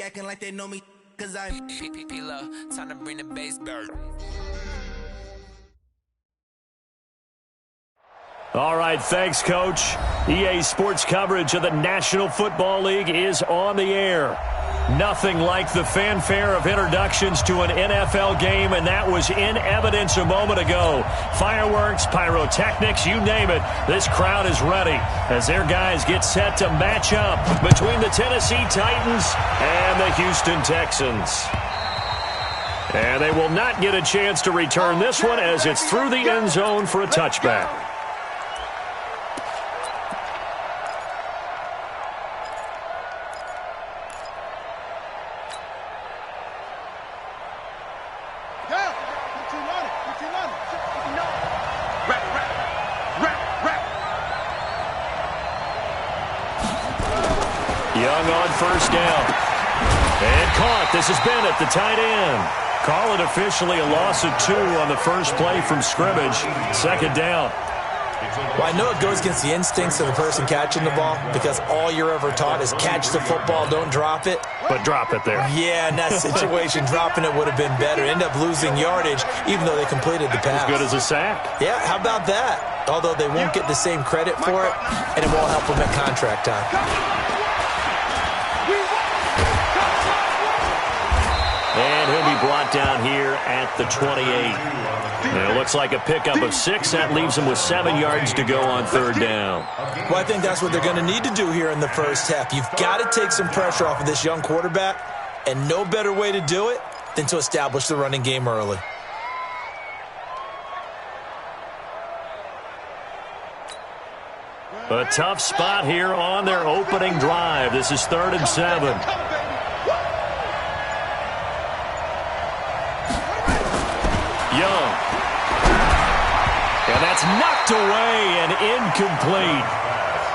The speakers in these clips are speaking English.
acting like they know me, cause I'm P-P-P-Love, time to bring the bass back. All right, thanks, Coach. EA Sports coverage of the National Football League is on the air. Nothing like the fanfare of introductions to an NFL game, and that was in evidence a moment ago. Fireworks, pyrotechnics, you name it. This crowd is ready as their guys get set to match up between the Tennessee Titans and the Houston Texans. And they will not get a chance to return this one as it's through the end zone for a touchback. Young on first down. And caught. This is Bennett, the tight end. Call it officially a loss of 2 on the first play from scrimmage. Second down. Well, I know it goes against the instincts of the person catching the ball because all you're ever taught is catch the football, don't drop it. But drop it there. Yeah, in that situation, dropping it would have been better. End up losing yardage even though they completed the pass. As good as a sack. Yeah, how about that? Although they won't get the same credit for it, and it won't help them at contract time. And he'll be brought down here at the 28. And it looks like a pickup of 6. That leaves him with 7 yards to go on third down. Well, I think that's what they're going to need to do here in the first half. You've got to take some pressure off of this young quarterback, and no better way to do it than to establish the running game early. A tough spot here on their opening drive. This is 3rd and 7. Young. And that's knocked away and incomplete.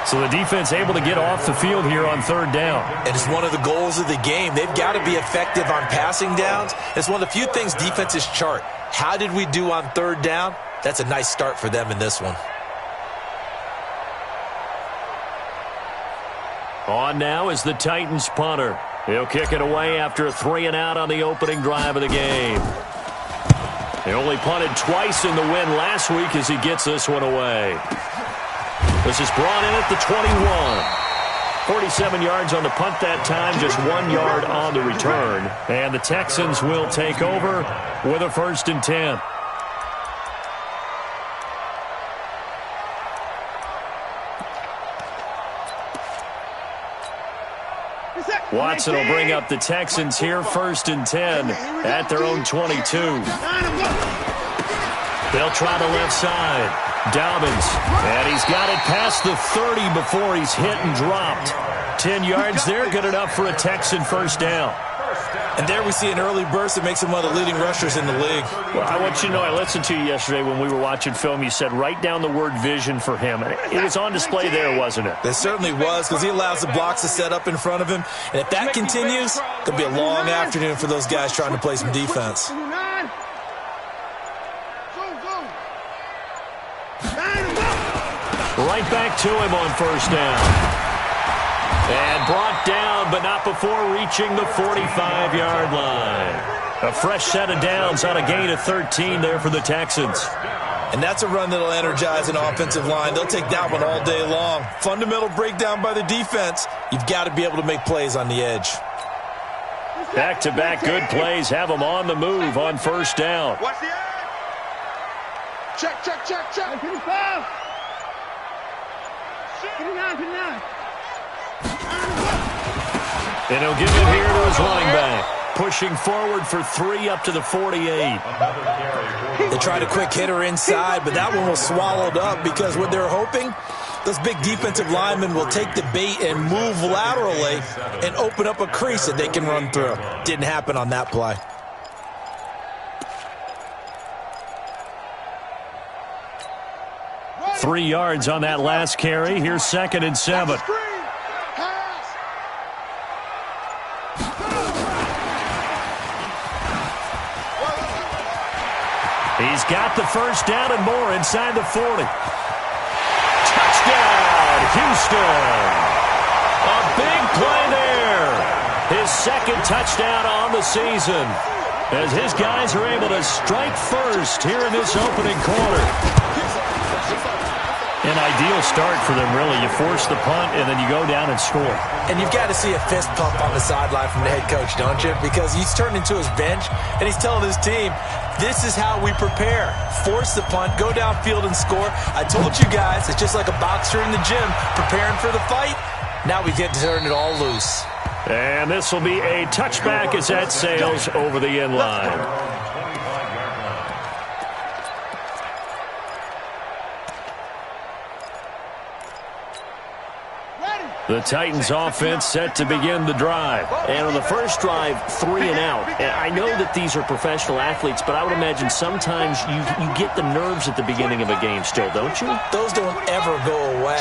So the defense able to get off the field here on third down. And it's one of the goals of the game. They've got to be effective on passing downs. It's one of the few things defenses chart. How did we do on third down? That's a nice start for them in this one. On now is the Titans punter. He'll kick it away after a 3-and-out on the opening drive of the game. He only punted twice in the win last week as he gets this one away. This is brought in at the 21. 47 yards on the punt that time, just 1 yard on the return. And the Texans will take over with a 1st and 10. Watson will bring up the Texans here, 1st and 10 at their own 22. They'll try the left side. Dobbins, and he's got it past the 30 before he's hit and dropped. 10 yards there, good enough for a Texan 1st down. And there we see an early burst that makes him one of the leading rushers in the league. Well, I want you to know, I listened to you yesterday when we were watching film. You said write down the word vision for him. It was on display there, wasn't it? It certainly was, because he allows the blocks to set up in front of him. And if that continues, it'll be a long afternoon for those guys trying to play some defense. Right back to him on 1st down. And brought down, but not before reaching the 45-yard line. A fresh set of downs on a gain of 13 there for the Texans. And that's a run that'll energize an offensive line. They'll take that one all day long. Fundamental breakdown by the defense. You've got to be able to make plays on the edge. Back-to-back good plays have them on the move on 1st down. Watch the edge. Check. Get it foul. Get it down. And he'll give it here to his running back. Pushing forward for 3 up to the 48. They tried a quick hitter inside, but that one was swallowed up because what they're hoping, those big defensive linemen will take the bait and move laterally and open up a crease that they can run through. Didn't happen on that play. Three yards on that last carry. Here's 2nd and 7. He's got the 1st down and more inside the 40. Touchdown, Houston. A big play there. his second touchdown on the season, as his guys are able to strike first here in this opening quarter. An ideal start for them, really. You force the punt, and then you go down and score. And you've got to see a fist pump on the sideline from the head coach, don't you? Because he's turned into his bench, and he's telling his team, this is how we prepare. Force the punt, go downfield and score. I told you guys, it's just like a boxer in the gym preparing for the fight. Now we get to turn it all loose. And this will be a touchback as that sails over the end line. The Titans offense set to begin the drive. And on the first drive, 3 and out. And I know that these are professional athletes, but I would imagine sometimes you get the nerves at the beginning of a game still, don't you? Those don't ever go away.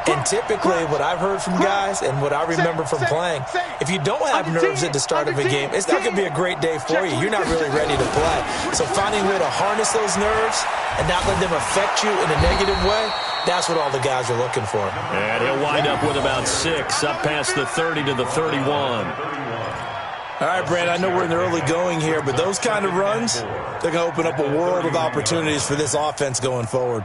And typically what I've heard from guys and what I remember from playing, if you don't have nerves at the start of a game, it's not going to be a great day for you. You're not really ready to play. So finding a way to harness those nerves and not let them affect you in a negative way, that's what all the guys are looking for. And he'll wind up with about 6, up past the 30 to the 31. All right, Brand, I know we're in the early going here, but those kind of runs, they're going to open up a world of opportunities for this offense going forward.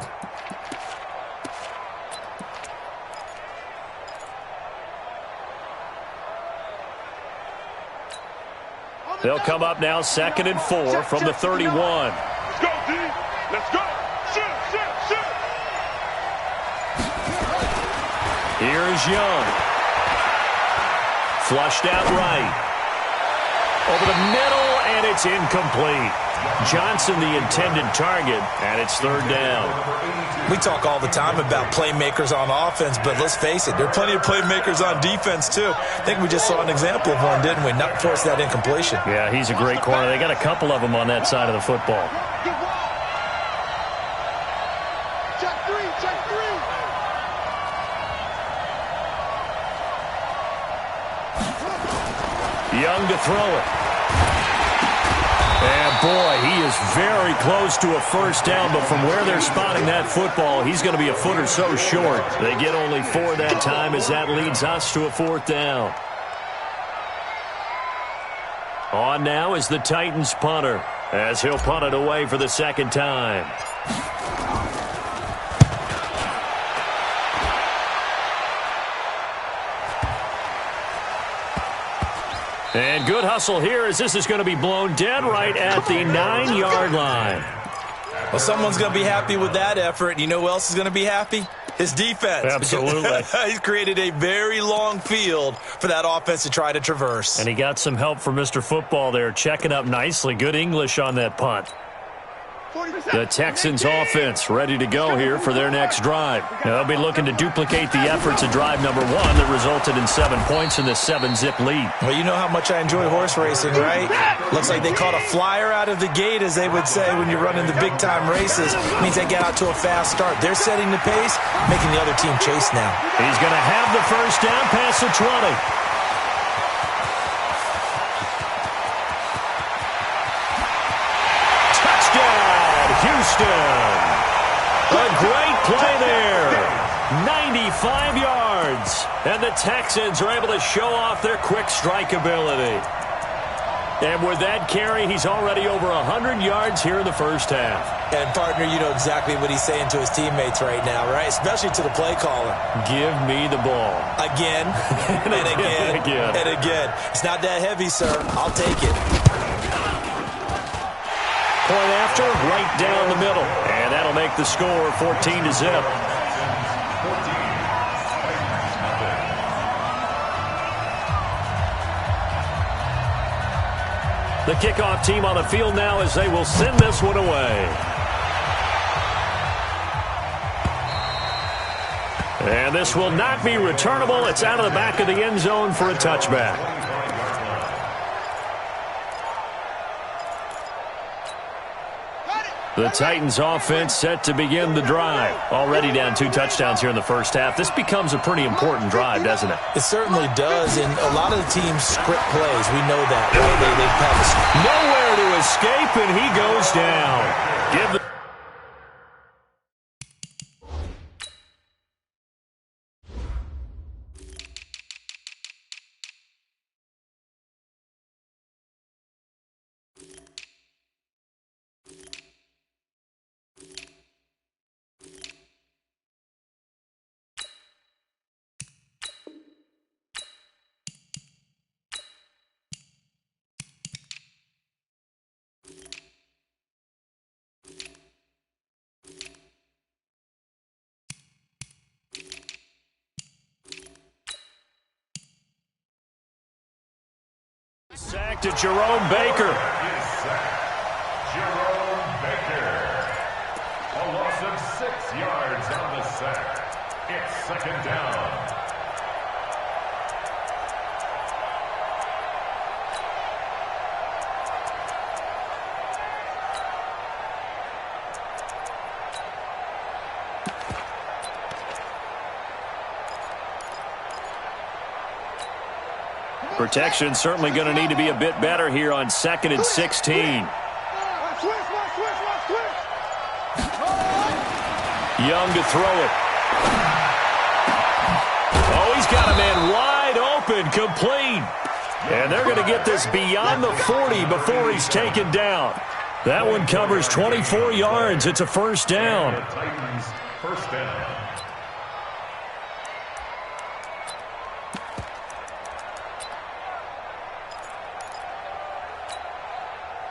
They'll come up now 2nd and 4 from the 31. Let's go, D. Let's go. Shoot, shoot, shoot. Here is Young. Flushed out right. Over the middle, and it's incomplete. Johnson the intended target, and it's 3rd down. We talk all the time about playmakers on offense, but let's face it, there are plenty of playmakers on defense, too. I think we just saw an example of one, didn't we? Not force that incompletion. Yeah, he's a great corner. They got a couple of them on that side of the football. Check three, check three. Young to throw it. And, boy, he is very close to a first down, but from where they're spotting that football, he's going to be a foot or so short. They get only 4 that time as that leads us to a 4th down. On now is the Titans punter, as he'll punt it away for the 2nd time. And good hustle here as this is going to be blown dead right at the 9-yard line. Well, someone's going to be happy with that effort. You know who else is going to be happy? His defense. Absolutely. He's created a very long field for that offense to try to traverse. And he got some help from Mr. Football there, checking up nicely. Good English on that punt. The Texans offense ready to go here for their next drive. Now, they'll be looking to duplicate the efforts of drive number 1 that resulted in 7 points in this 7-zip lead. Well, you know how much I enjoy horse racing, right? Looks like they caught a flyer out of the gate, as they would say when you're running the big-time races. It means they get out to a fast start. They're setting the pace, making the other team chase now. He's going to have the first down past the 20. Houston. A great play there. 95 yards. And the Texans are able to show off their quick strike ability. And with that carry, he's already over 100 yards here in the first half. And, partner, you know exactly what he's saying to his teammates right now, right? Especially to the play caller. Give me the ball. Again, and again, and again. It's not that heavy, sir. I'll take it. Point after, right down the middle. And that'll make the score 14-zip. The kickoff team on the field now as they will send this one away. And this will not be returnable. It's out of the back of the end zone for a touchback. The Titans offense set to begin the drive. Already down 2 touchdowns here in the first half. This becomes a pretty important drive, doesn't it? It certainly does, and a lot of the teams script plays. We know that. Right? Nowhere to escape, and he goes down. Give the Sack to Jerome Baker. Jerome Baker. A loss of 6 yards on the sack. It's second down. Protection certainly going to need to be a bit better here on 2nd and 16. Young to throw it. Oh, he's got a man wide open, complete. And they're going to get this beyond the 40 before he's taken down. That one covers 24 yards. It's a first down. Titans, first down.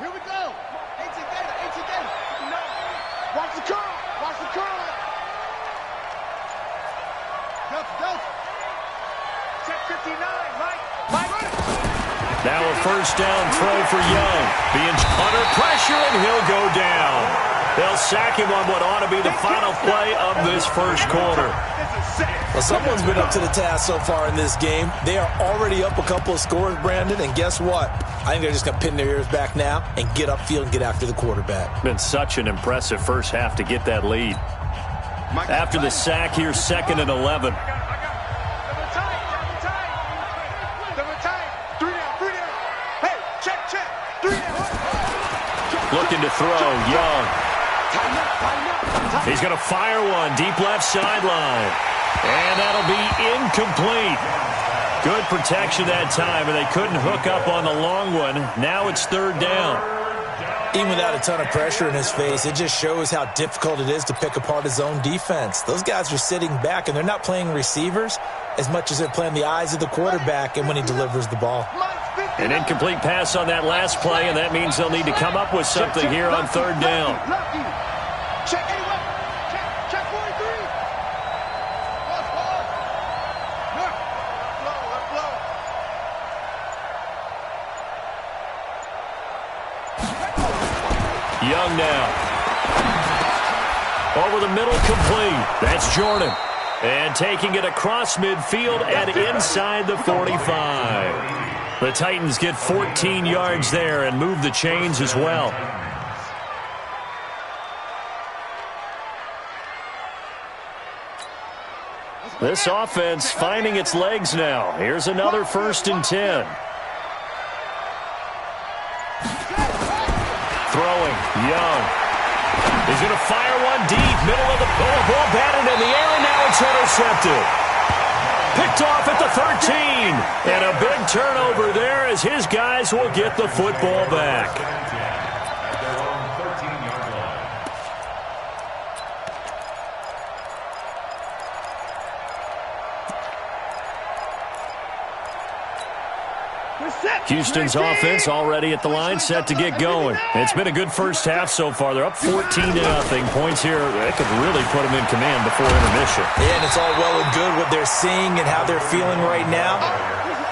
Here we go. 18 data. Watch the curl. Delta. Check 59, Mike. Now a first down throw for Young. Being under pressure, and he'll go down. They'll sack him on what ought to be the final play of this first quarter. Well, someone's been up to the task so far in this game. They are already up a couple of scores, Brandon, and guess what? I think they're just going to pin their ears back now and get upfield and get after the quarterback. Been such an impressive first half to get that lead. After the sack, here's 2nd and 11. Looking to throw, Young. He's going to fire one deep left sideline. And that'll be incomplete. Good protection that time, and they couldn't hook up on the long one. Now it's 3rd down. Even without a ton of pressure in his face, it just shows how difficult it is to pick apart his own defense. Those guys are sitting back, and they're not playing receivers as much as they're playing the eyes of the quarterback and when he delivers the ball. An incomplete pass on that last play, and that means they'll need to come up with something here on 3rd down. Check 81. Check 43. Young now. Over the middle, complete. That's Jordan. And taking it across midfield and inside the 45. The Titans get 14 yards there and move the chains as well. This offense finding its legs now. Here's another 1st and 10. Throwing, Young. He's going to fire one deep, middle of the ball, batted in the air, and now it's intercepted. Picked off at the 13. And a big turnover there as his guys will get the football back. At their own 13-yard line. Houston's offense already at the line, set to get going. It's been a good first half so far. They're up 14-0. Points here, they could really put them in command before intermission. Yeah, and it's all well and good what they're seeing and how they're feeling right now.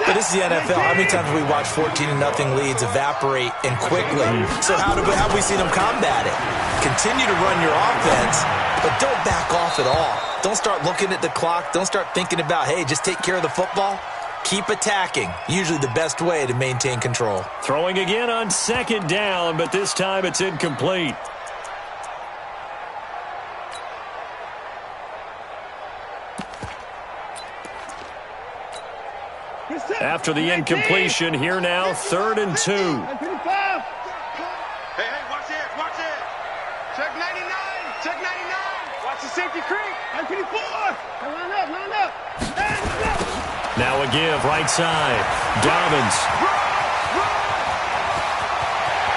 But this is the NFL. How many times have we watched 14-0 leads evaporate and quickly? So how have we seen them combat it? Continue to run your offense, but don't back off at all. Don't start looking at the clock. Don't start thinking about, hey, just take care of the football. Keep attacking. Usually the best way to maintain control. Throwing again on 2nd down, but this time it's incomplete. After the incompletion, here now, 3rd and 2. Hey, watch this. Check 99. Watch the safety creep. 24. Line up. Now a give, right side. Dobbins.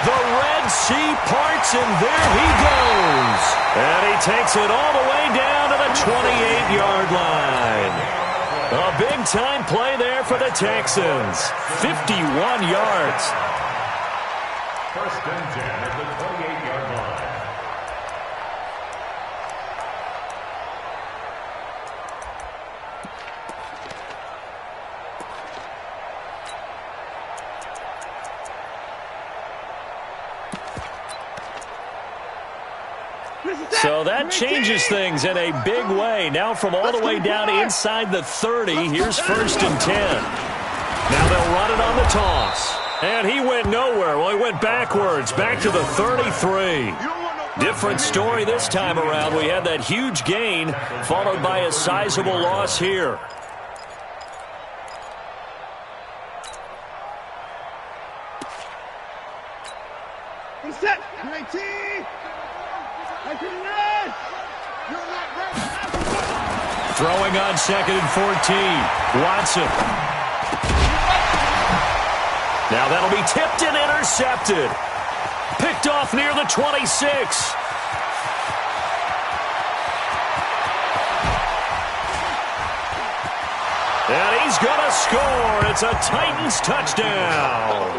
The Red Sea parts, and there he goes. And he takes it all the way down to the 28-yard line. A big-time play there for the Texans. 51 yards. 1st and 10 at the 28-yard line. So that changes things in a big way. Now from all the way down inside the 30, here's 1st and 10. Now they'll run it on the toss. And he went nowhere. Well, he went backwards, back to the 33. Different story this time around. We had that huge gain, followed by a sizable loss here. Set. 19. 19. Throwing on 2nd and 14. Watson. Now that'll be tipped and intercepted. Picked off near the 26. And he's going to score. It's a Titans touchdown.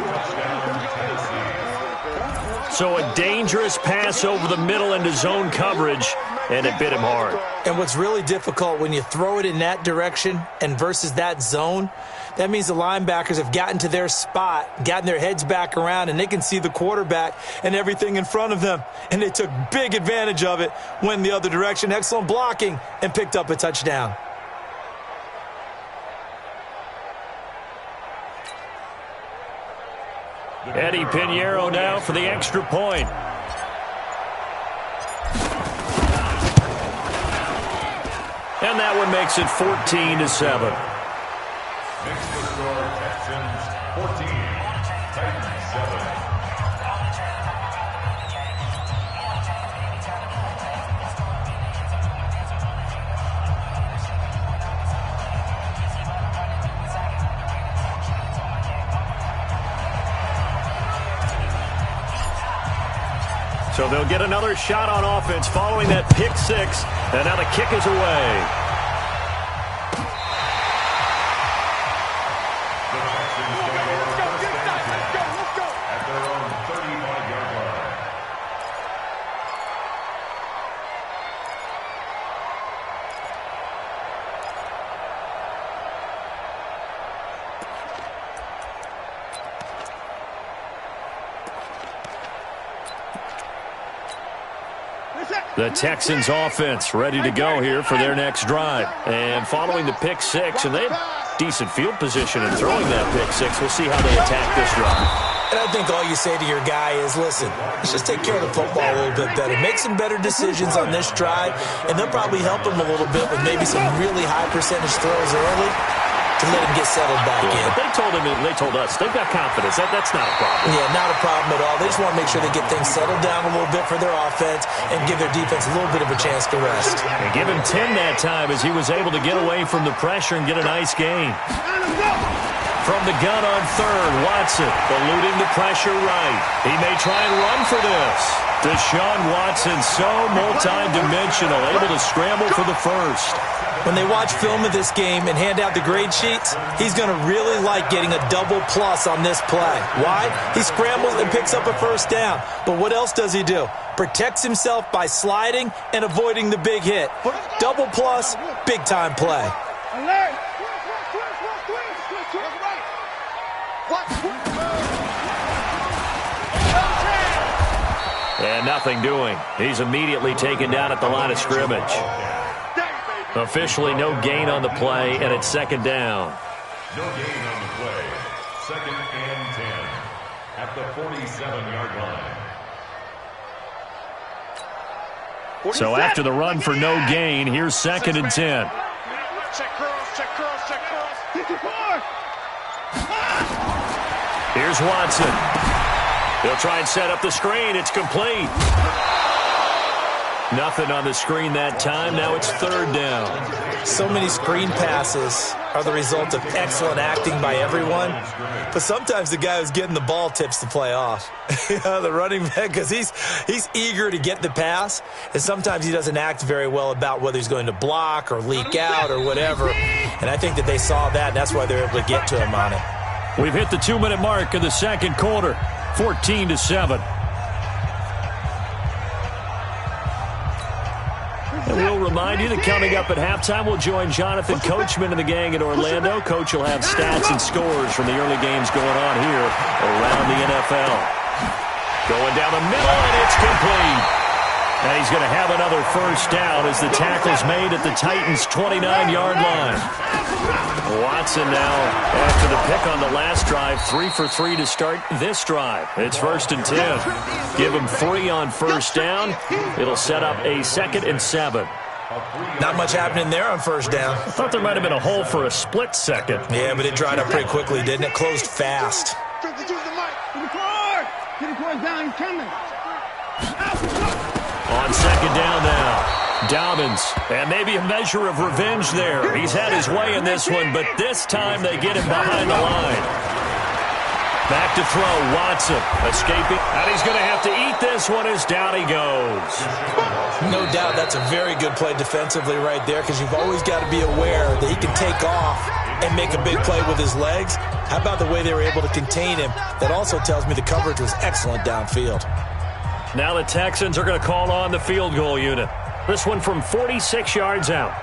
So a dangerous pass over the middle into zone coverage, and it bit him hard. And what's really difficult when you throw it in that direction and versus that zone, that means the linebackers have gotten to their spot, gotten their heads back around, and they can see the quarterback and everything in front of them. And they took big advantage of it, went the other direction, excellent blocking, and picked up a touchdown. Eddie Pinheiro now for the extra point. And that one makes it 14-7. Next to score, Texans 14, Titans 7. So they'll get another shot on offense following that pick six. And now the kick is away. The Texans take over first and 10 at their own 35-yard line. The Texans offense ready to go here for their next drive. And following the pick six, and they had decent field position in throwing that pick six. We'll see how they attack this drive. And I think all you say to your guy is, listen, let's just take care of the football a little bit better. Make some better decisions on this drive, and they'll probably help him a little bit with maybe some really high percentage throws early to let him get settled back in. But they told him, and they told us, they've got confidence. That's not a problem. Yeah, not a problem at all. They just want to make sure they get things settled down a little bit for their offense and give their defense a little bit of a chance to rest. And give him 10 that time as he was able to get away from the pressure and get a nice gain. From the gun on third, Watson eluding the pressure right. He may try and run for this. Deshaun Watson, so multi-dimensional, able to scramble for the first. When they watch film of this game and hand out the grade sheets, he's going to really like getting a double plus on this play. Why? He scrambles and picks up a first down. But what else does he do? Protects himself by sliding and avoiding the big hit. Double plus, big-time play. And nothing doing. He's immediately taken down at the line of scrimmage. Officially no gain on the play, and it's second down. No gain on the play. 2nd and 10 at the 47-yard line. So after the run for no gain, here's 2nd and 10. Check curls, check curls, check curls. 54. Here's Watson. He'll try and set up the screen. It's complete. Nothing on the screen that time. Now it's 3rd down. So many screen passes are the result of excellent acting by everyone. But sometimes the guy who's getting the ball tips the play off. The running back, because he's eager to get the pass. And sometimes he doesn't act very well about whether he's going to block or leak out or whatever. And I think that they saw that, and that's why they're able to get to him on it. We've hit the 2-minute mark of the second quarter. 14-7. And we'll remind you that coming up at halftime, we'll join Jonathan Coachman and the gang in Orlando. Coach will have stats and scores from the early games going on here around the NFL. Going down the middle, and it's complete. And he's going to have another first down as the tackle's made at the Titans' 29-yard line. Watson now, after the pick on the last drive, 3 for 3 to start this drive. It's 1st and 10. Give him 3 on first down. It'll set up a 2nd and 7. Not much happening there on first down. I thought there might have been a hole for a split second. Yeah, but it dried up pretty quickly, didn't it? Closed fast. Down, he's coming. On 2nd down now, Dobbins, and maybe a measure of revenge there. He's had his way in this one, but this time they get him behind the line. Back to throw, Watson, escaping, and he's going to have to eat this one as down he goes. No doubt that's a very good play defensively right there, because you've always got to be aware that he can take off and make a big play with his legs. How about the way they were able to contain him? That also tells me the coverage was excellent downfield. Now the Texans are going to call on the field goal unit. This one from 46 yards out.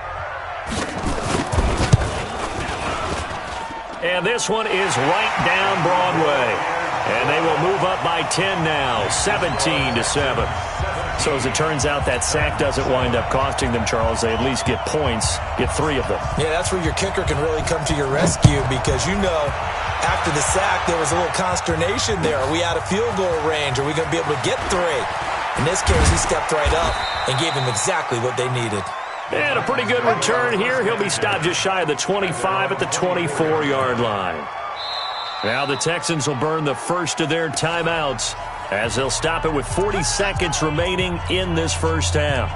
And this one is right down Broadway. And they will move up by 10 now, 17-7. So as it turns out, that sack doesn't wind up costing them, Charles. They at least get points, get 3 of them. Yeah, that's where your kicker can really come to your rescue, because you know after the sack there was a little consternation there. Are we out of field goal range? Are we going to be able to get 3? In this case, he stepped right up and gave them exactly what they needed. And a pretty good return here. He'll be stopped just shy of the 25 at the 24-yard line. Now the Texans will burn the first of their timeouts as they'll stop it with 40 seconds remaining in this first half.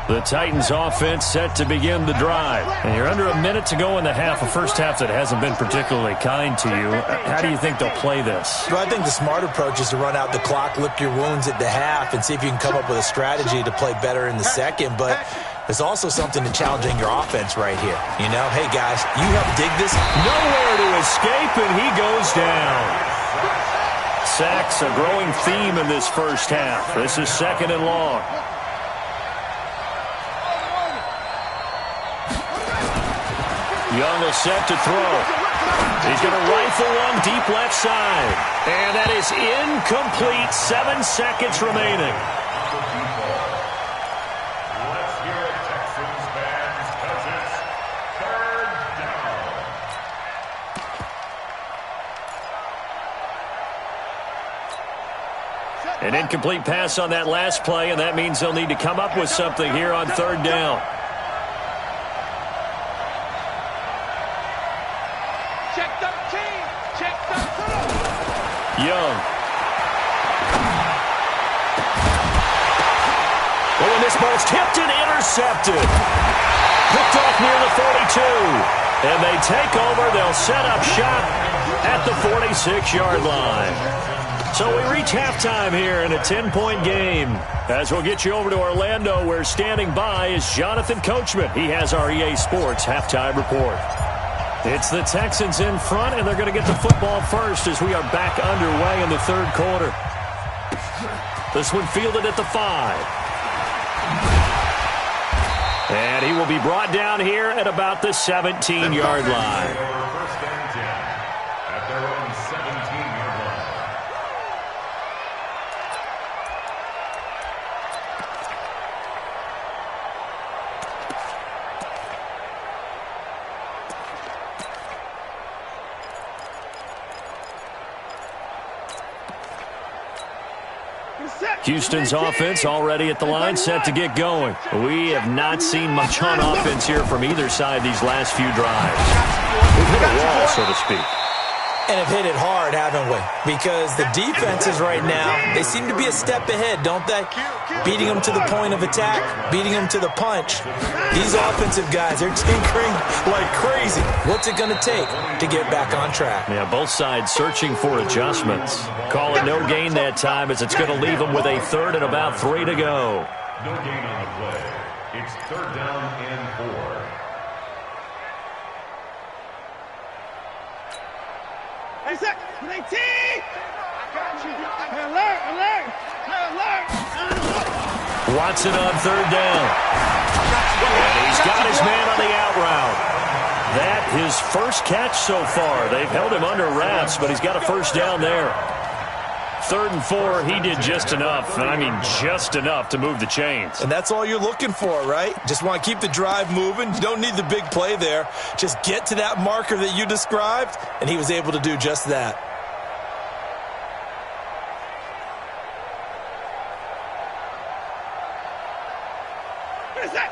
The Titans offense set to begin the drive. And you're under a minute to go in the half, a first half that hasn't been particularly kind to you. How do you think they'll play this? Well, I think the smart approach is to run out the clock, lick your wounds at the half, and see if you can come up with a strategy to play better in the second. But there's also something to challenging your offense right here. You know, hey, guys, you help dig this. Nowhere to escape, and he goes down. Sacks, a growing theme in this first half. This is 2nd and long. Young is set to throw. He's going to rifle one deep left side. And that is incomplete. 7 seconds remaining. Let's hear it, Texans fans, because it's 3rd down. An incomplete pass on that last play, and that means they'll need to come up with something here on 3rd down. Young. Oh, and this ball's tipped and intercepted. Picked off near the 42. And they take over. They'll set up shop at the 46-yard line. So we reach halftime here in a 10-point game. As we'll get you over to Orlando, where standing by is Jonathan Coachman. He has our EA Sports halftime report. It's the Texans in front, and they're going to get the football first as we are back underway in the 3rd quarter. This one fielded at the 5. And he will be brought down here at about the 17-yard line. First and 10 at their own 17-yard line. Houston's offense already at the line, set to get going. We have not seen much on offense here from either side these last few drives. We've hit a wall, so to speak. And have hit it hard, haven't we? Because the defenses right now, they seem to be a step ahead, don't they? Beating them to the point of attack, beating them to the punch. These offensive guys, they're tinkering like crazy. What's it going to take to get back on track? Yeah, both sides searching for adjustments. Call it no gain that time, as it's going to leave them with a 3rd and about 3 to go. No gain on the play. It's 3rd down and 4. Hey, set. 18. I got you. Hey, alert, alert. Hey, alert. Watson on third down. And he's got his man on the out route. That his first catch so far. They've held him under wraps, but he's got a first down there. 3rd and 4, he did just enough, and I mean just enough to move the chains. And that's all you're looking for, right? Just want to keep the drive moving. You don't need the big play there. Just get to that marker that you described, and he was able to do just that.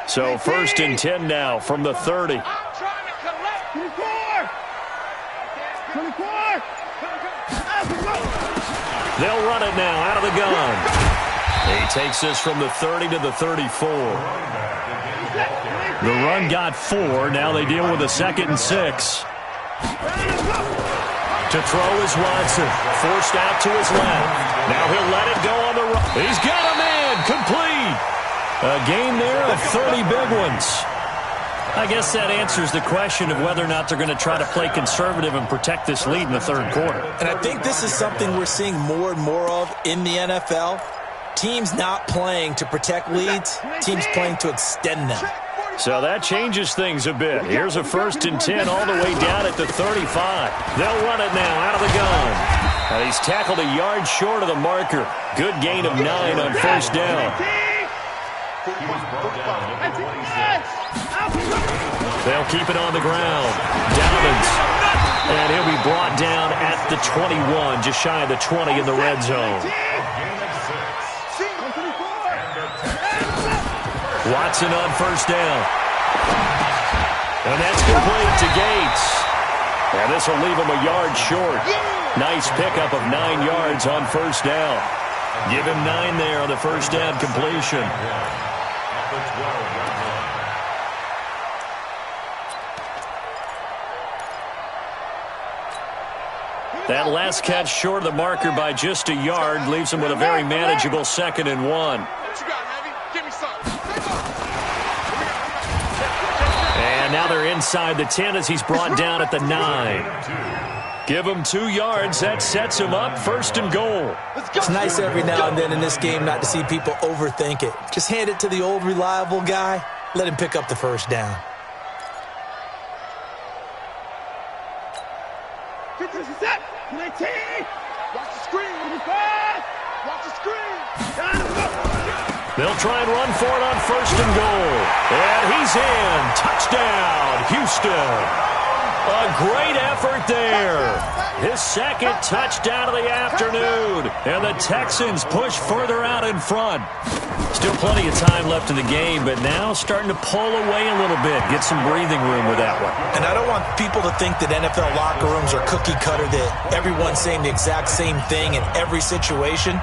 So 1st and 10 now from the 30. 24. 24. They'll run it now out of the gun. He takes this from the 30 to the 34. The run got 4. Now they deal with a 2nd and 6. To throw is Watson. Forced out to his left. Now he'll let it go on the run. He's got a man. Complete. A gain there of 30 big ones. I guess that answers the question of whether or not they're going to try to play conservative and protect this lead in the 3rd quarter. And I think this is something we're seeing more and more of in the NFL. Teams not playing to protect leads, teams playing to extend them. So that changes things a bit. Here's a 1st and 10 all the way down at the 35. They'll run it now out of the gun. And he's tackled a yard short of the marker. Good gain of 9 on 1st down. They'll keep it on the ground. Dobbins. And he'll be brought down at the 21, just shy of the 20 in the red zone. Watson on 1st down. And that's complete to Gates. And this will leave him a yard short. Nice pickup of 9 yards on 1st down. Give him 9 there on the 1st down completion. That last catch short of the marker by just a yard leaves him with a very manageable 2nd and 1. And now they're inside the 10 as he's brought down at the 9. Give him 2 yards. That sets him up 1st and goal. It's nice every now and then in this game not to see people overthink it. Just hand it to the old reliable guy. Let him pick up the 1st down. Watch the screen. Watch the screen. They'll try and run for it on 1st and goal. And he's in. Touchdown, Houston. A great effort there. His 2nd touchdown of the afternoon. And the Texans push further out in front. Still plenty of time left in the game, but now starting to pull away a little bit. Get some breathing room with that one. And I don't want people to think that NFL locker rooms are cookie cutter, that everyone's saying the exact same thing in every situation.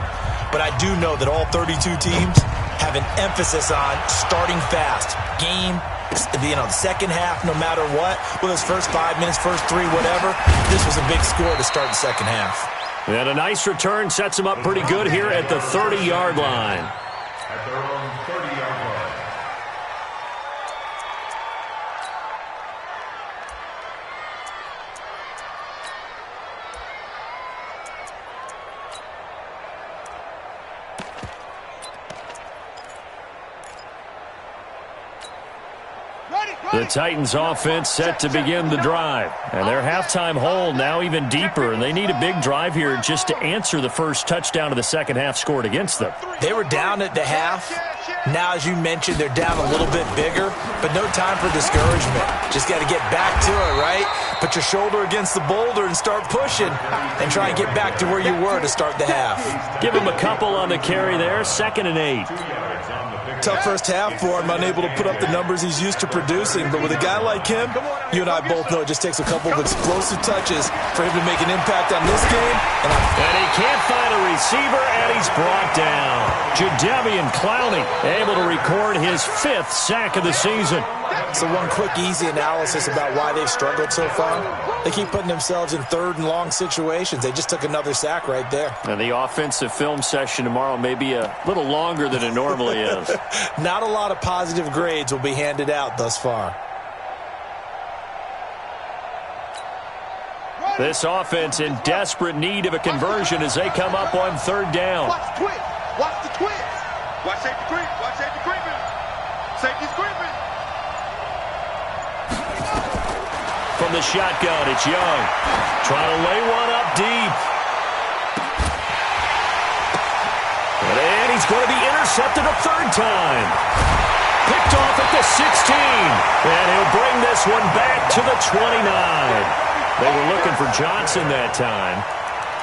But I do know that all 32 teams have an emphasis on starting fast. Game, the second half, no matter what, whether it's first 5 minutes, first 3, whatever, this was a big score to start the second half. And a nice return sets him up pretty good here at the 30-yard line. At their own 30-yard line. The Titans offense set to begin the drive. And their halftime hole now even deeper. And they need a big drive here just to answer the first touchdown of the second half scored against them. They were down at the half. Now, as you mentioned, they're down a little bit bigger, but no time for discouragement. Just got to get back to it, right? Put your shoulder against the boulder and start pushing and try and get back to where you were to start the half. Give him a couple on the carry there, 2nd and 8. Tough first half for him, unable to put up the numbers he's used to producing. But with a guy like him, you and I both know it just takes a couple of explosive touches for him to make an impact on this game. And he can't find a receiver, and he's brought down. Jadeveon Clowney able to record his 5th sack of the season. So one quick, easy analysis about why they've struggled so far. They keep putting themselves in 3rd and long situations. They just took another sack right there. And the offensive film session tomorrow may be a little longer than it normally is. Not a lot of positive grades will be handed out thus far. This offense in desperate need of a conversion as they come up on third down. Watch the twist. Watch the twist. Watch safety creep. Watch safety creeping. Safety's creeping. From the shotgun, it's Young. Trying to lay one up deep. And he's going to be intercepted a third time. Picked off at the 16. And he'll bring this one back to the 29. They were looking for Johnson that time.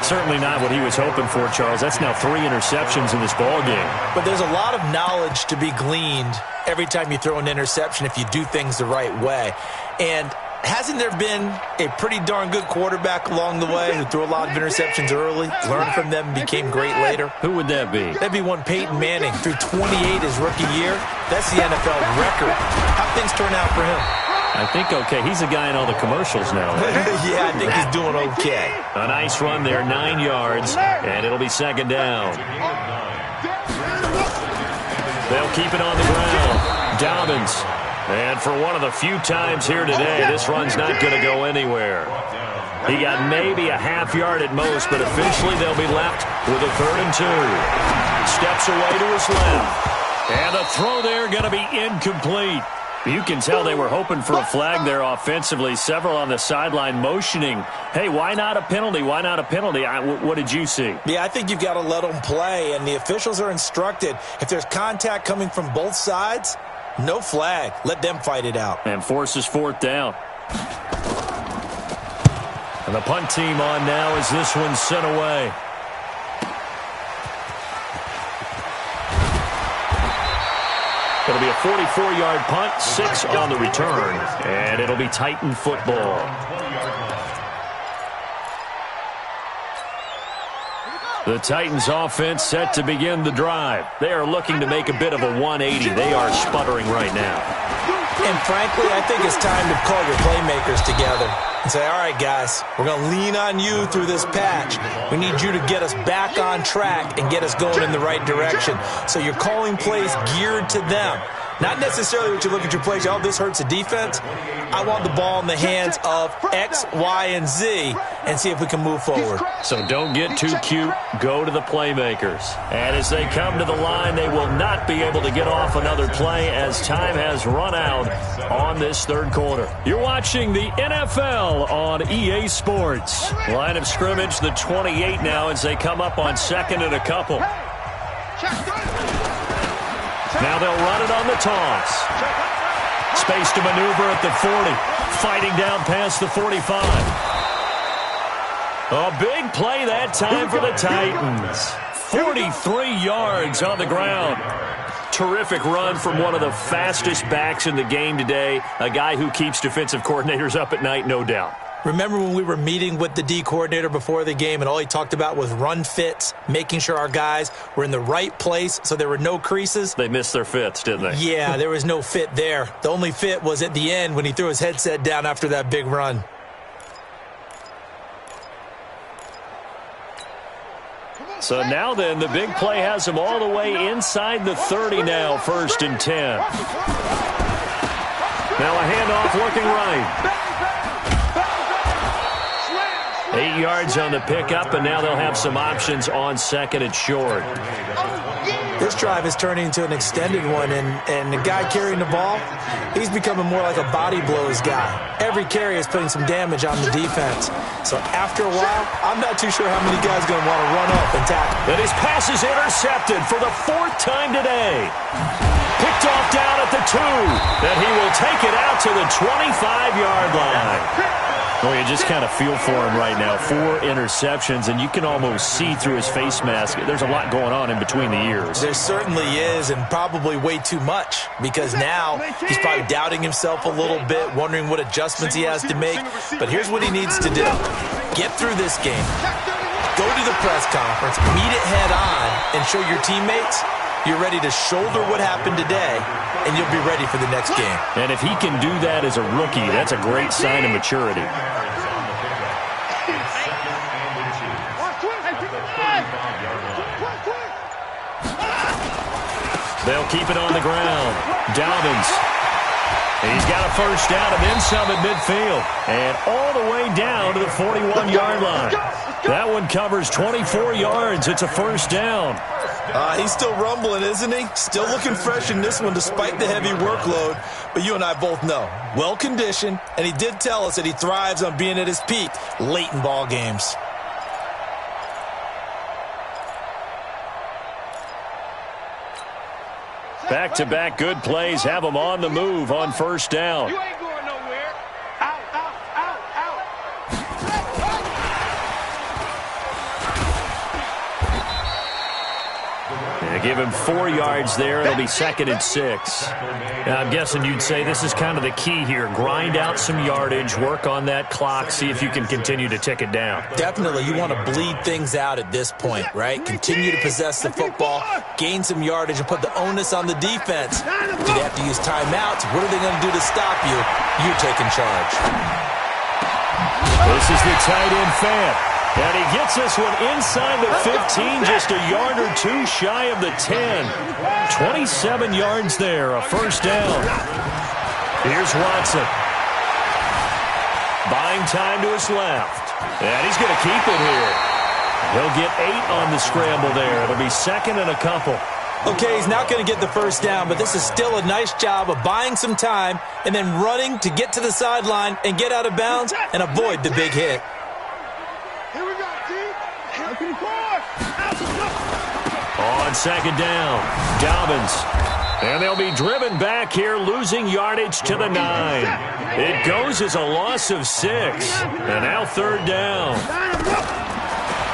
Certainly not what he was hoping for, Charles. That's now 3 interceptions in this ball game. But there's a lot of knowledge to be gleaned every time you throw an interception if you do things the right way. And hasn't there been a pretty darn good quarterback along the way who threw a lot of interceptions early, learned from them, and became great later? Who would that be? That'd be one Peyton Manning. Threw 28 his rookie year. That's the NFL record. How'd things turn out for him? I think okay. He's a guy in all the commercials now. Yeah, I think he's doing okay. A nice run there, 9 yards, and it'll be second down. They'll keep it on the ground. Dobbins. And for one of the few times here today, this run's not going to go anywhere. He got maybe a half yard at most, but officially they'll be left with a 3rd and 2. Steps away to his left. And the throw there going to be incomplete. You can tell they were hoping for a flag there offensively. Several on the sideline motioning, hey, why not a penalty? Why not a penalty? What did you see? Yeah, I think you've got to let them play, and the officials are instructed. If there's contact coming from both sides, no flag. Let them fight it out. And forces 4th down. And the punt team on now as this one's sent away. It'll be a 44-yard punt, 6 on the return, and it'll be Titan football. The Titans offense set to begin the drive. They are looking to make a bit of a 180. They are sputtering right now. And frankly, I think it's time to call your playmakers together and say, all right, guys, we're going to lean on you through this patch. We need you to get us back on track and get us going in the right direction. So you're calling plays geared to them. Not necessarily what you look at your plays, oh, this hurts the defense. I want the ball in the hands of X, Y, and Z and see if we can move forward. So don't get too cute. Go to the playmakers. And as they come to the line, they will not be able to get off another play as time has run out on this 3rd quarter. You're watching the NFL on EA Sports. Line of scrimmage, the 28 now as they come up on 2nd and a couple. Now they'll run it on the toss. Space to maneuver at the 40. Fighting down past the 45. A big play that time for the Titans. 43 yards on the ground. Terrific run from one of the fastest backs in the game today. A guy who keeps defensive coordinators up at night, no doubt. Remember when we were meeting with the D coordinator before the game and all he talked about was run fits, making sure our guys were in the right place so there were no creases? They missed their fits, didn't they? Yeah, there was no fit there. The only fit was at the end when he threw his headset down after that big run. So now then, the big play has them all the way inside the 30 now, 1st and 10. Now a handoff looking right. 8 yards on the pickup, and now they'll have some options on 2nd and short. This drive is turning into an extended one, and the guy carrying the ball, he's becoming more like a body blows guy. Every carry is putting some damage on the defense. So after a while, I'm not too sure how many guys are going to want to run up and tackle. And his pass is intercepted for the 4th time today. Picked off down at the 2. That he will take it out to the 25-yard line. Well, you just kind of feel for him right now. 4 interceptions, and you can almost see through his face mask. There's a lot going on in between the ears. There certainly is, and probably way too much, because now he's probably doubting himself a little bit, wondering what adjustments he has to make. But here's what he needs to do. Get through this game. Go to the press conference, meet it head on, and show your teammates you're ready to shoulder what happened today, and you'll be ready for the next game. And if he can do that as a rookie, that's a great sign of maturity. They'll keep it on the ground. Dobbins. He's got a first down and then some at midfield. And all the way down to the 41-yard line. That one covers 24 yards. It's a first down. He's still rumbling, isn't he? Still looking fresh in this one despite the heavy workload. But you and I both know, well-conditioned, and he did tell us that he thrives on being at his peak late in ball games. Back-to-back good plays have him on the move on first down. You ain't going nowhere. Out, out, out, out. Give him 4 yards there. It'll be second and 6. Now, I'm guessing you'd say this is kind of the key here. Grind out some yardage, work on that clock, see if you can continue to tick it down. Definitely, you want to bleed things out at this point, right? Continue to possess the football, gain some yardage, and put the onus on the defense. Do they have to use timeouts? What are they going to do to stop you? You're taking charge. This is the tight end fan. And he gets this one inside the 15, just a yard or two shy of the 10. 27 yards there, a first down. Here's Watson. Buying time to his left. And he's going to keep it here. He'll get 8 on the scramble there. It'll be second and a couple. Okay, he's not going to get the first down, but this is still a nice job of buying some time and then running to get to the sideline and get out of bounds and avoid the big hit. Here we go, T. On second down, Dobbins. And they'll be driven back here, losing yardage to the 9. It goes as a loss of 6. And now third down.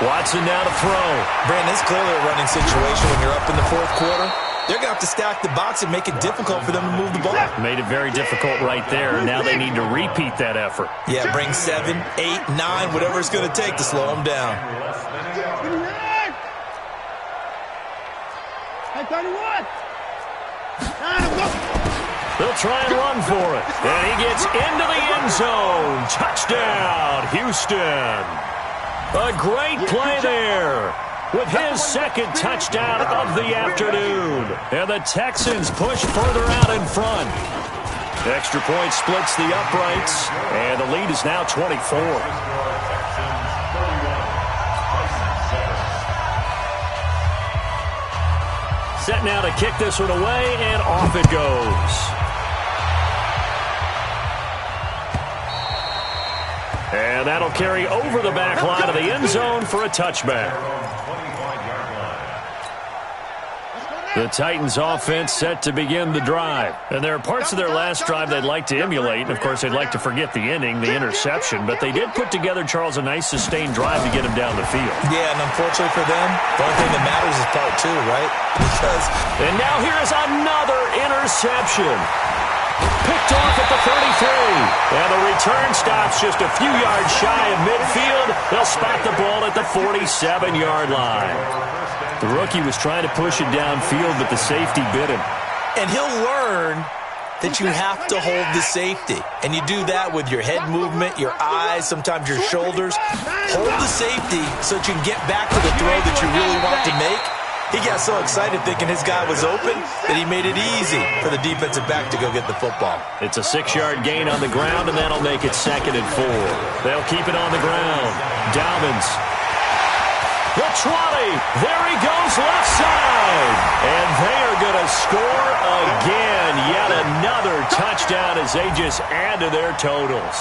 Watson now to throw. Brandon, it's clearly a running situation when you're up in the fourth quarter. They're going to have to stack the box and make it difficult for them to move the ball. Made it very difficult right there. Now they need to repeat that effort. Yeah, bring 7, 8, 9, whatever it's going to take to slow them down. Hey, 31. They'll try and run for it. And he gets into the end zone. Touchdown, Houston. A great play there with his second touchdown of the afternoon. And the Texans push further out in front. Extra point splits the uprights, and the lead is now 24. Set now to kick this one away, and off it goes. And that'll carry over the back line of the end zone for a touchback. The Titans offense set to begin the drive. And there are parts of their last drive they'd like to emulate. And, of course, they'd like to forget the inning, the interception. But they did put together, Charles, a nice sustained drive to get him down the field. Yeah, and unfortunately for them, the only thing that matters is part 2, right? And now here is another interception. Picked off at the 33. And the return stops just a few yards shy of midfield. They'll spot the ball at the 47-yard line. The rookie was trying to push it downfield, but the safety bit him. And he'll learn that you have to hold the safety. And you do that with your head movement, your eyes, sometimes your shoulders. Hold the safety so that you can get back to the throw that you really want to make. He got so excited thinking his guy was open that he made it easy for the defensive back to go get the football. It's a 6-yard gain on the ground, and that'll make it second and 4. They'll keep it on the ground. Dobbins. The trolley. There he goes left side. And they are going to score again. Yet another touchdown as they just add to their totals.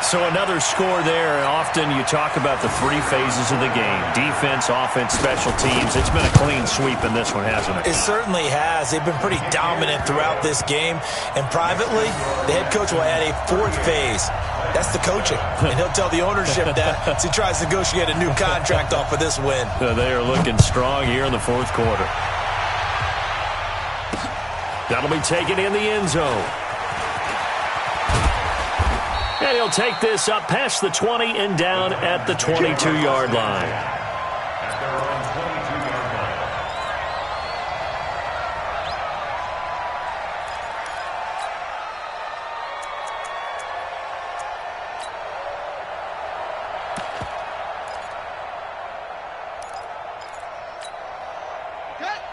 So another score there. Often you talk about the 3 phases of the game. Defense, offense, special teams. It's been a clean sweep in this one, hasn't it? It certainly has. They've been pretty dominant throughout this game. And privately, the head coach will add a 4th phase. That's the coaching. And he'll tell the ownership that as he tries to negotiate a new contract off of this win. They are looking strong here in the fourth quarter. That'll be taken in the end zone. And he'll take this up past the 20 and down at the 22-yard line.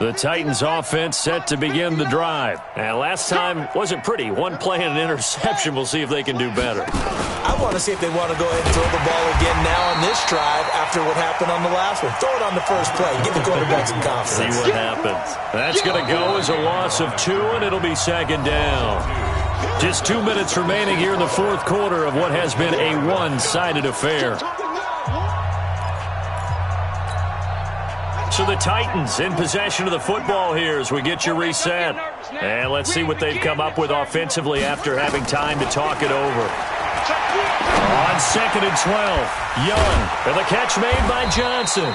The Titans offense set to begin the drive. And last time wasn't pretty. One play and an interception. We'll see if they can do better. I want to see if they want to go ahead and throw the ball again now on this drive after what happened on the last one. Throw it on the first play. Give the quarterback some confidence. See what happens. That's going to go as a loss of 2, and it'll be second down. Just 2 minutes remaining here in the fourth quarter of what has been a one-sided affair. So the Titans in possession of the football here as we get you reset. And let's see what they've come up with offensively after having time to talk it over. On 2nd and 12, Young, and the catch made by Johnson.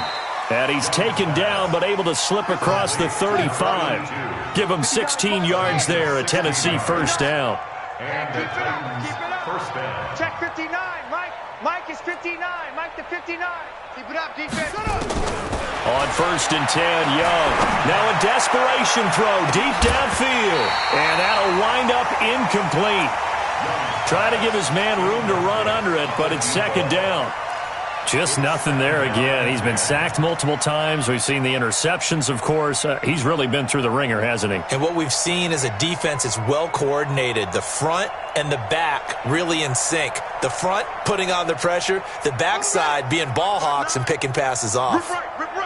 And he's taken down but able to slip across the 35. Give him 16 yards there, a Tennessee first down. And the Titans first down. Check 59, Mike. Mike is 59. Mike to 59. Keep it up, defense. On 1st and 10, Young. Now a desperation throw deep downfield. And that'll wind up incomplete. Trying to give his man room to run under it, but it's second down. Just nothing there again. He's been sacked multiple times. We've seen the interceptions, of course. He's really been through the ringer, hasn't he? And what we've seen is a defense that's well coordinated. The front and the back really in sync. The front putting on the pressure, the backside being ball hawks and picking passes off.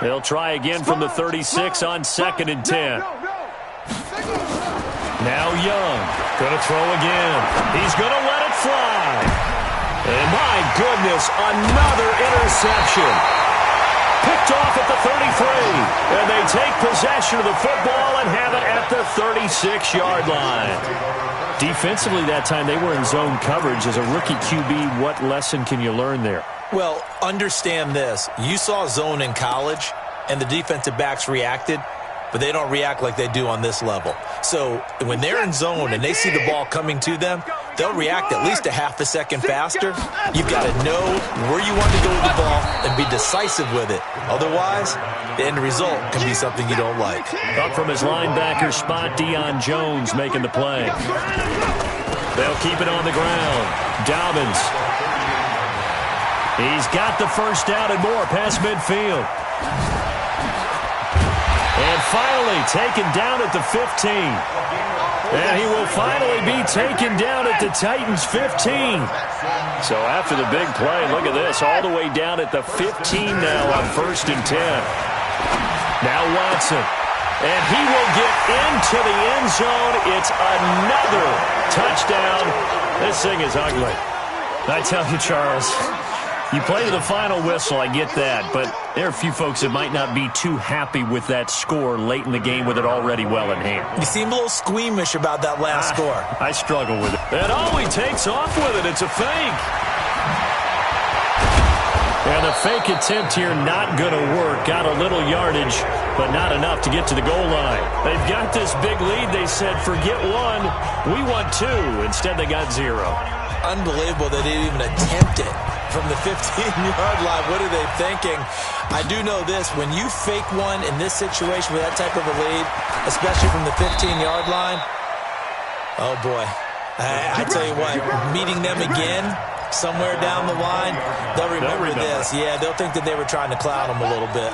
They'll try again from the 36 on 2nd and 10. Now Young, going to throw again. He's going to let it fly. And my goodness, another interception. Picked off at the 33. And they take possession of the football and have it at the 36-yard line. Defensively that time, they were in zone coverage. As a rookie QB, what lesson can you learn there? Well, understand this. You saw zone in college, and the defensive backs reacted, but they don't react like they do on this level. So when they're in zone and they see the ball coming to them, they'll react at least a half a second faster. You've got to know where you want to go with the ball and be decisive with it. Otherwise, the end result can be something you don't like. Up from his linebacker spot, Deion Jones making the play. They'll keep it on the ground. Dobbins. He's got the first down and more past midfield. And finally taken down at the 15. And he will finally be taken down at the Titans' 15. So after the big play, look at this, all the way down at the 15 now on 1st and 10. Now Watson. And he will get into the end zone. It's another touchdown. This thing is ugly. I tell you, Charles, you play to the final whistle, I get that, but there are a few folks that might not be too happy with that score late in the game with it already well in hand. You seem a little squeamish about that last score. I struggle with it. And he takes off with it. It's a fake. And the fake attempt here not going to work. Got a little yardage, but not enough to get to the goal line. They've got this big lead. They said, forget one, we want 2. Instead, they got 0. Unbelievable they didn't even attempt it from the 15-yard line. What are they thinking? I do know this. When you fake one in this situation with that type of a lead, especially from the 15-yard line, oh, boy. I tell you what, meeting them again somewhere down the line, they'll remember this. Yeah, they'll think that they were trying to clown them a little bit.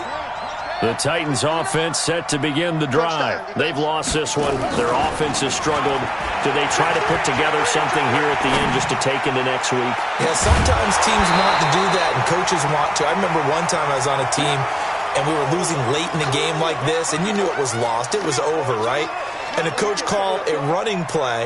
The Titans offense set to begin the drive. They've lost this one. Their offense has struggled. Do they try to put together something here at the end just to take into next week? Yeah, sometimes teams want to do that and coaches want to. I remember one time I was on a team and we were losing late in the game like this, and you knew it was lost. It was over, right? And the coach called a running play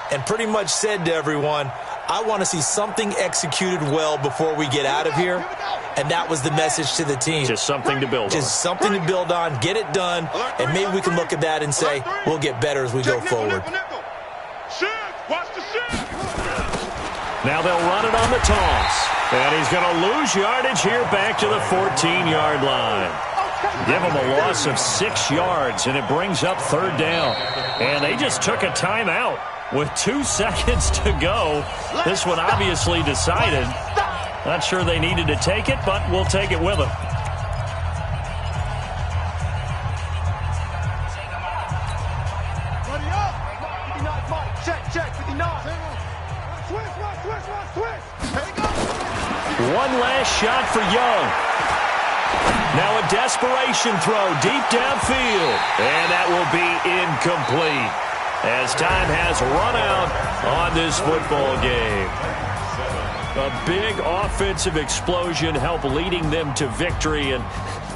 and pretty much said to everyone, I want to see something executed well before we get out of here. And that was the message to the team. Just something to build on. Just something to build on, get it done, and maybe we can look at that and say, we'll get better as we go forward. Now they'll run it on the toss. And he's going to lose yardage here back to the 14-yard line. Give him a loss of 6 yards, and it brings up 3rd down. And they just took a timeout with 2 seconds to go. This one obviously decided. Not sure they needed to take it, but we'll take it with them. One last shot for Young. Now a desperation throw deep downfield, and that will be incomplete as time has run out on this football game. A big offensive explosion helped leading them to victory, and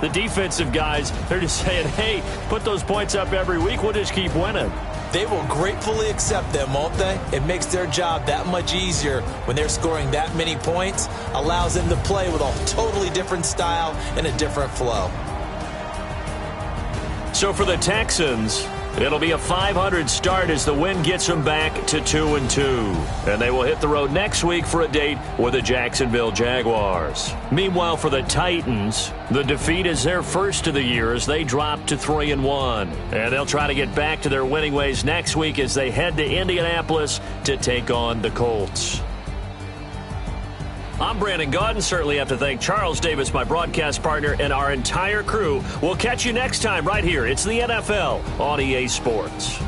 the defensive guys, they're just saying, hey, put those points up every week, we'll just keep winning. They will gratefully accept them, won't they? It makes their job that much easier when they're scoring that many points, allows them to play with a totally different style and a different flow. So for the Texans, it'll be a .500 start as the win gets them back to 2-2. And they will hit the road next week for a date with the Jacksonville Jaguars. Meanwhile, for the Titans, the defeat is their first of the year as they drop to 3-1. And they'll try to get back to their winning ways next week as they head to Indianapolis to take on the Colts. I'm Brandon Gaudin. Certainly have to thank Charles Davis, my broadcast partner, and our entire crew. We'll catch you next time right here. It's the NFL on EA Sports.